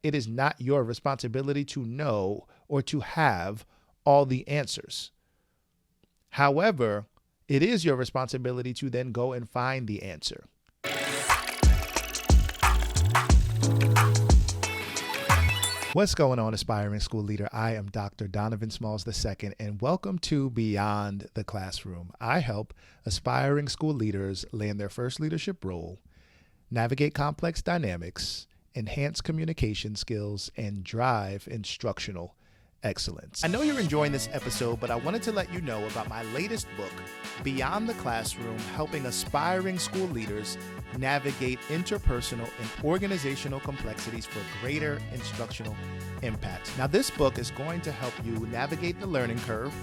it is not your responsibility to know or to have all the answers. However, it is your responsibility to then go and find the answer. What's going on, aspiring school leader? I am Dr. Donovan Smalls II, and welcome to Beyond the Classroom. I help aspiring school leaders land their first leadership role, navigate complex dynamics, enhance communication skills, and drive instructional excellence. I know you're enjoying this episode, but I wanted to let you know about my latest book, Beyond the Classroom, helping aspiring school leaders navigate interpersonal and organizational complexities for greater instructional impact. Now, this book is going to help you navigate the learning curve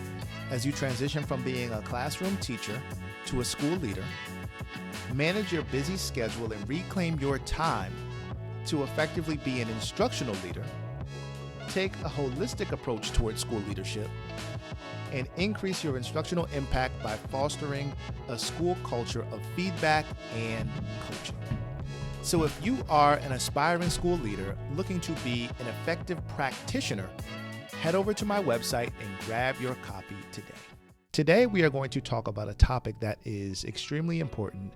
as you transition from being a classroom teacher to a school leader, manage your busy schedule and reclaim your time to effectively be an instructional leader, take a holistic approach towards school leadership, and increase your instructional impact by fostering a school culture of feedback and coaching. So if you are an aspiring school leader looking to be an effective practitioner, head over to my website and grab your copy today. Today, we are going to talk about a topic that is extremely important,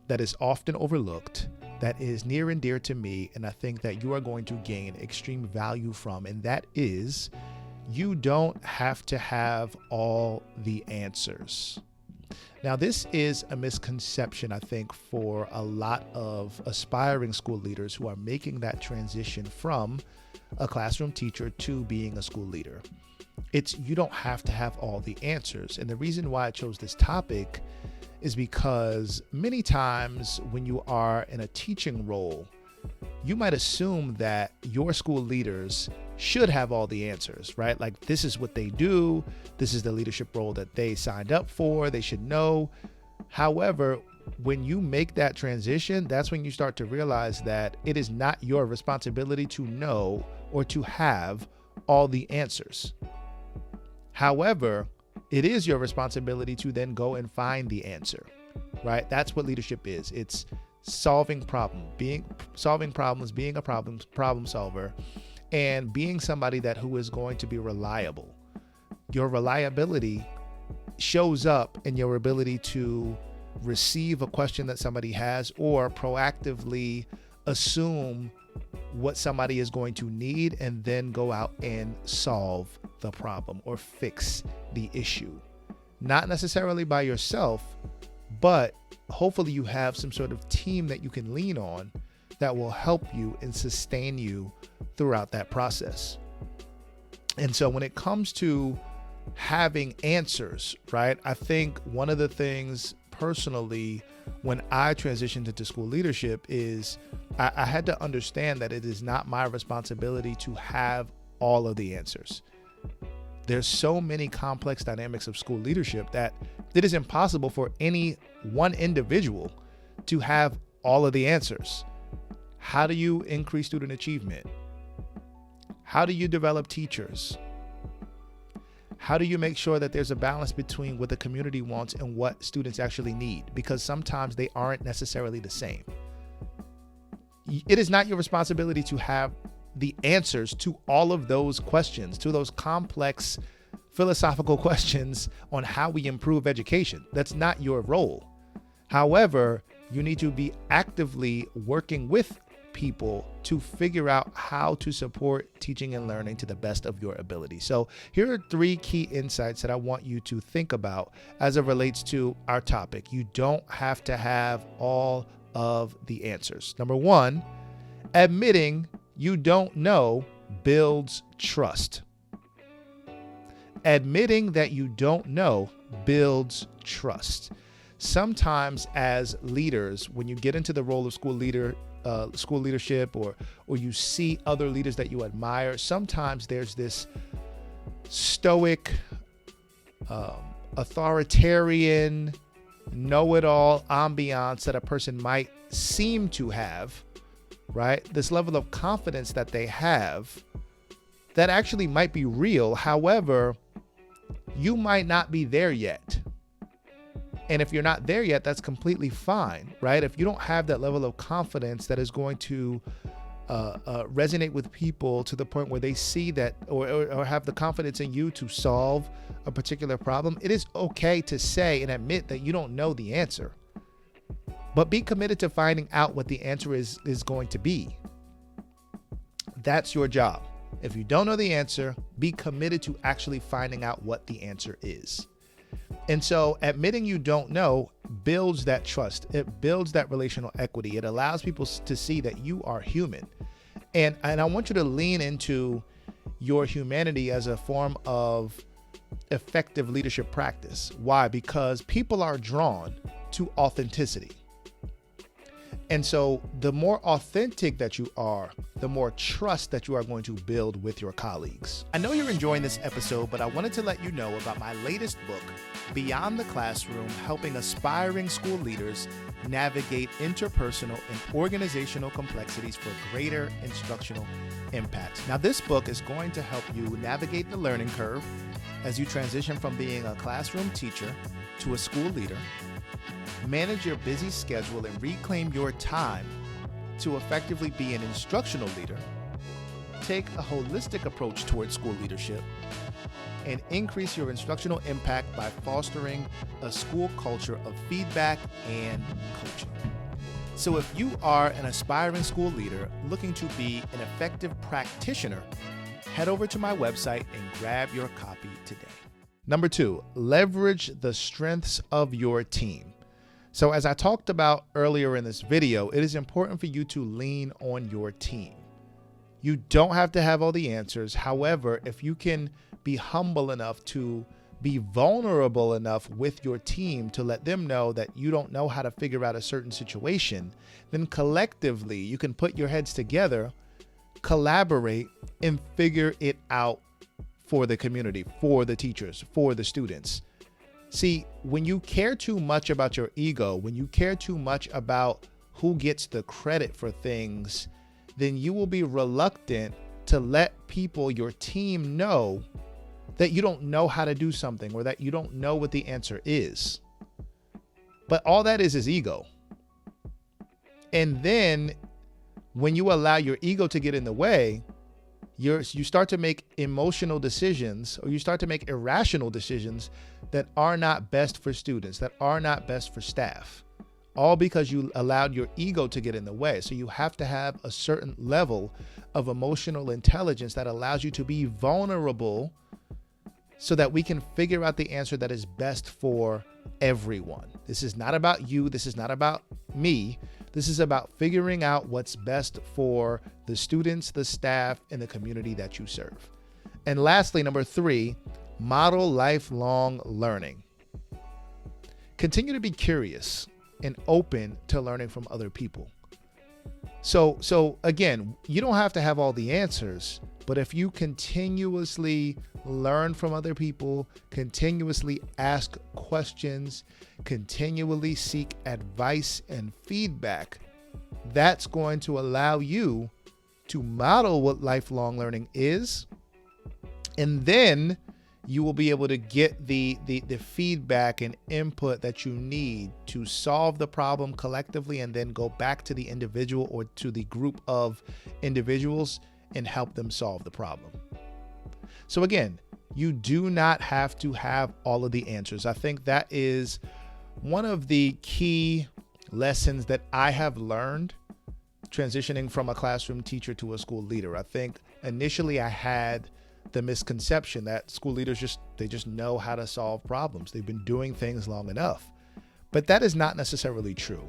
that is often overlooked, that is near and dear to me, and I think that you are going to gain extreme value from, and that is, you don't have to have all the answers. Now, this is a misconception, I think, for a lot of aspiring school leaders who are making that transition from a classroom teacher to being a school leader. It's you don't have to have all the answers. And the reason why I chose this topic is because many times when you are in a teaching role, you might assume that your school leaders should have all the answers, right? Like, this is what they do. This is the leadership role that they signed up for. They should know. However, when you make that transition, that's when you start to realize that it is not your responsibility to know or to have all the answers. However, it is your responsibility to then go and find the answer, right? That's what leadership is. It's solving problems, being a problem solver, and being somebody who is going to be reliable. Your reliability shows up in your ability to receive a question that somebody has or proactively assume what somebody is going to need and then go out and solve the problem or fix the issue. Not necessarily by yourself, but hopefully you have some sort of team that you can lean on that will help you and sustain you throughout that process. And so when it comes to having answers, right, I think one of the things personally when I transitioned into school leadership is I had to understand that it is not my responsibility to have all of the answers. There's so many complex dynamics of school leadership that it is impossible for any one individual to have all of the answers. How do you increase student achievement? How do you develop teachers? How do you make sure that there's a balance between what the community wants and what students actually need? Because sometimes they aren't necessarily the same. It is not your responsibility to have the answers to all of those questions, to those complex philosophical questions on how we improve education. That's not your role. However, you need to be actively working with people to figure out how to support teaching and learning to the best of your ability. So here are 3 key insights that I want you to think about as it relates to our topic. You don't have to have all of the answers. Number 1, admitting you don't know builds trust. Admitting that you don't know builds trust. Sometimes as leaders, when you get into the role of school leadership, or you see other leaders that you admire, sometimes there's this stoic, authoritarian, know-it-all ambiance that a person might seem to have, right? This level of confidence that they have that actually might be real. However, you might not be there yet. And if you're not there yet, that's completely fine, right? If you don't have that level of confidence that is going to resonate with people to the point where they see that or have the confidence in you to solve a particular problem, it is okay to say and admit that you don't know the answer. But be committed to finding out what the answer is going to be. That's your job. If you don't know the answer, be committed to actually finding out what the answer is. And so admitting you don't know builds that trust. It builds that relational equity. It allows people to see that you are human. And I want you to lean into your humanity as a form of effective leadership practice. Why? Because people are drawn to authenticity. And so the more authentic that you are, the more trust that you are going to build with your colleagues. I know you're enjoying this episode, but I wanted to let you know about my latest book, Beyond the Classroom, helping aspiring school leaders navigate interpersonal and organizational complexities for greater instructional impact. Now, this book is going to help you navigate the learning curve as you transition from being a classroom teacher to a school leader, manage your busy schedule and reclaim your time to effectively be an instructional leader, take a holistic approach towards school leadership, and increase your instructional impact by fostering a school culture of feedback and coaching. So if you are an aspiring school leader looking to be an effective practitioner, head over to my website and grab your copy today. Number 2, leverage the strengths of your team. So as I talked about earlier in this video, it is important for you to lean on your team. You don't have to have all the answers. However, if you can be humble enough to be vulnerable enough with your team to let them know that you don't know how to figure out a certain situation, then collectively you can put your heads together, collaborate, and figure it out for the community, for the teachers, for the students. See, when you care too much about your ego, when you care too much about who gets the credit for things, then you will be reluctant to let people, your team, know that you don't know how to do something or that you don't know what the answer is. But all that is ego. And then when you allow your ego to get in the way, you start to make emotional decisions, or you start to make irrational decisions that are not best for students, that are not best for staff, all because you allowed your ego to get in the way. So you have to have a certain level of emotional intelligence that allows you to be vulnerable so that we can figure out the answer that is best for everyone. This is not about you. This is not about me. This is about figuring out what's best for the students, the staff, and the community that you serve. And lastly, number 3, model lifelong learning. Continue to be curious and open to learning from other people. So again, you don't have to have all the answers, but if you continuously learn from other people, continuously ask questions, continually seek advice and feedback, that's going to allow you to model what lifelong learning is. And then you will be able to get the feedback and input that you need to solve the problem collectively, and then go back to the individual or to the group of individuals and help them solve the problem. So again, you do not have to have all of the answers. I think that is one of the key lessons that I have learned transitioning from a classroom teacher to a school leader. I think initially I had the misconception that school leaders just know how to solve problems. They've been doing things long enough. But that is not necessarily true.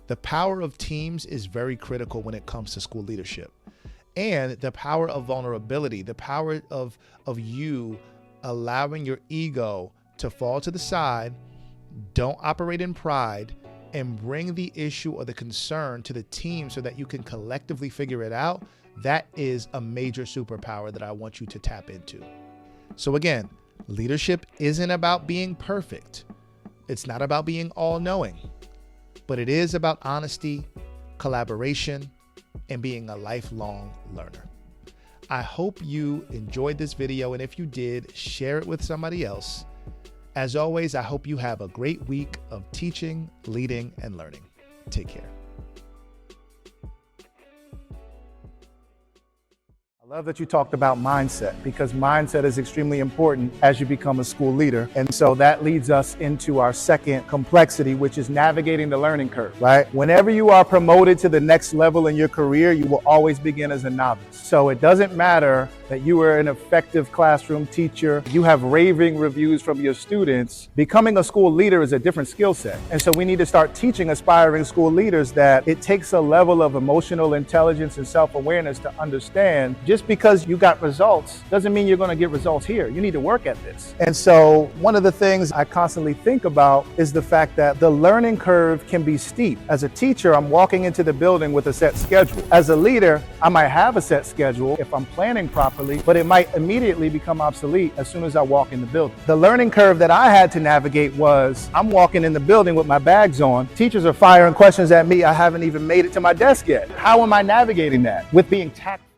The power of teams is very critical when it comes to school leadership. And the power of vulnerability, the power of you allowing your ego to fall to the side, don't operate in pride, and bring the issue or the concern to the team so that you can collectively figure it out. That is a major superpower that I want you to tap into. So again, leadership isn't about being perfect. It's not about being all-knowing, but it is about honesty, collaboration, and being a lifelong learner. I hope you enjoyed this video, and if you did, share it with somebody else. As always, I hope you have a great week of teaching, leading, and learning. Take care. Love that you talked about mindset, because mindset is extremely important as you become a school leader. And so that leads us into our second complexity, which is navigating the learning curve, right? Whenever you are promoted to the next level in your career, you will always begin as a novice. So it doesn't matter that you were an effective classroom teacher, you have raving reviews from your students. Becoming a school leader is a different skill set. And so we need to start teaching aspiring school leaders that it takes a level of emotional intelligence and self-awareness to understand just because you got results doesn't mean you're going to get results here. You need to work at this. And so one of the things I constantly think about is the fact that the learning curve can be steep. As a teacher, I'm walking into the building with a set schedule. As a leader, I might have a set schedule if I'm planning properly, but it might immediately become obsolete as soon as I walk in the building. The learning curve that I had to navigate was I'm walking in the building with my bags on. Teachers are firing questions at me. I haven't even made it to my desk yet. How am I navigating that? With being tactful.